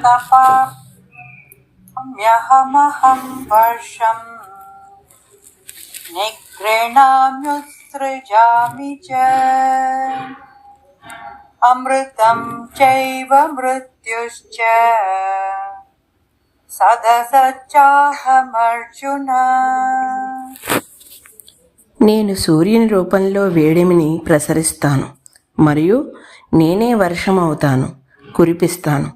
तपम्यहमहं वर्षं निगृह्णाम्युत्सृजामि च अमृतं चैव मृत्युश्च సదసచ్చాహమర్జున. నేను సూర్యుని రూపంలో వేడిమిని ప్రసరిస్తాను మరియు నేనే వర్షమవుతాను, కురిపిస్తాను.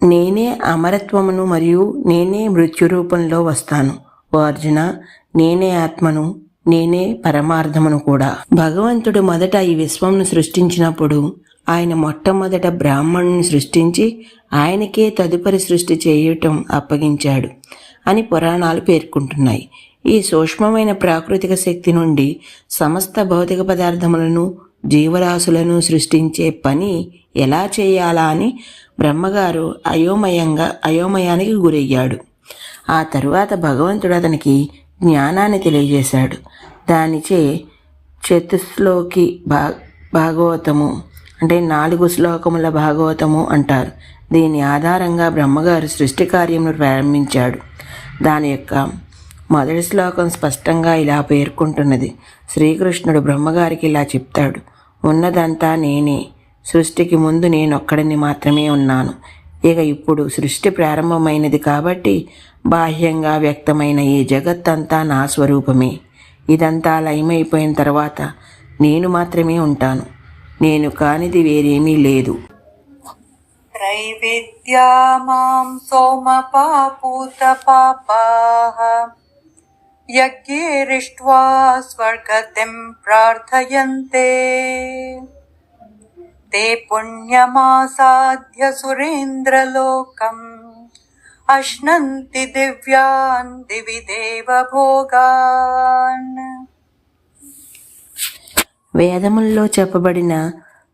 నేనే అమరత్వమును మరియు నేనే మృత్యు రూపంలో వస్తాను. ఓ అర్జున, నేనే ఆత్మను, నేనే పరమార్థమును కూడా. భగవంతుడు మొదట ఈ విశ్వంను సృష్టించినప్పుడు ఆయన మొట్టమొదట బ్రాహ్మణుని సృష్టించి ఆయనకే తదుపరి సృష్టి చేయటం అప్పగించాడు అని పురాణాలు పేర్కొంటున్నాయి. ఈ సూక్ష్మమైన ప్రాకృతిక శక్తి నుండి సమస్త భౌతిక పదార్థములను, జీవరాశులను సృష్టించే పని ఎలా చేయాలా అని బ్రహ్మగారు అయోమయానికి గురయ్యాడు. ఆ తరువాత భగవంతుడు అతనికి జ్ఞానాన్ని తెలియజేశాడు. దానిచే చతుశ్లోకి భాగవతము అంటే 4 శ్లోకముల భాగవతము అంటారు. దీని ఆధారంగా బ్రహ్మగారు సృష్టి కార్యమును ప్రారంభించాడు. దాని యొక్క మొదటి శ్లోకం స్పష్టంగా ఇలా పేర్కొంటున్నది. శ్రీకృష్ణుడు బ్రహ్మగారికి ఇలా చెప్తాడు: ఉన్నదంతా నేనే, సృష్టికి ముందు నేనొక్కడిని మాత్రమే ఉన్నాను. ఇక ఇప్పుడు సృష్టి ప్రారంభమైనది కాబట్టి బాహ్యంగా వ్యక్తమైన ఈ జగత్తంతా నా స్వరూపమే. ఇదంతా లయమైపోయిన తర్వాత నేను మాత్రమే ఉంటాను. నేను కానిది వేరేమీ లేదు. త్రైవిద్యా మాం సోమపాపూత పాపాః యజ్ఞైరిష్ట్వా స్వర్గతిం ప్రార్థయంతే తే పుణ్యమాసాద్య సురేంద్రలోకం అశ్నంతి దివ్యాన్ దివి దేవ భోగాన్. వేదముల్లో చెప్పబడిన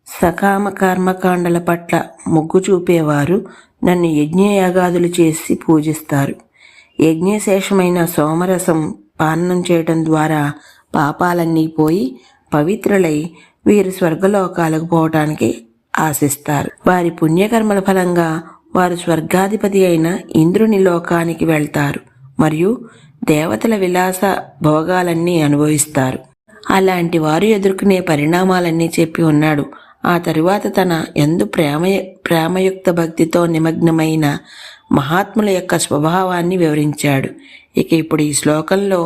సకామ కర్మకాండల పట్ల మొగ్గు చూపేవారు నన్ను యజ్ఞయాగాదులు చేసి పూజిస్తారు. యజ్ఞశేషమైన సోమరసం పానం చేయటం ద్వారా పాపాలన్నీ పోయి పవిత్రులై వీరు స్వర్గలోకాలకు పోవటానికి ఆశిస్తారు. వారి పుణ్యకర్మల ఫలంగా వారు స్వర్గాధిపతి అయిన ఇంద్రుని లోకానికి వెళ్తారు మరియు దేవతల విలాస భోగాలన్నీ అనుభవిస్తారు. అలాంటి వారు ఎదుర్కొనే పరిణామాలన్నీ చెప్పి ఉన్నాడు. ఆ తరువాత తన యందు ప్రేమయుక్త భక్తితో నిమగ్నమైన మహాత్ముల యొక్క స్వభావాన్ని వివరించాడు. ఇక ఇప్పుడు ఈ శ్లోకంలో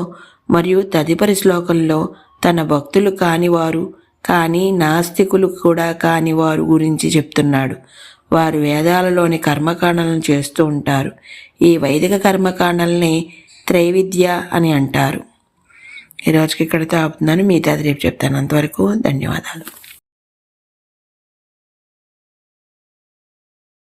మరియు తదుపరి శ్లోకంలో తన భక్తులు కానివారు కానీ నాస్తికులు కూడా కానివారు గురించి చెప్తున్నాడు. వారు వేదాలలోని కర్మకాండలను చేస్తూ ఉంటారు. ఈ వైదిక కర్మకాండల్ని త్రైవిద్య అని అంటారు. ఈరోజుకి ఇక్కడితో ఆపుతున్నాను. మిగతాది రేపు చెప్తాను. అంతవరకు ధన్యవాదాలు.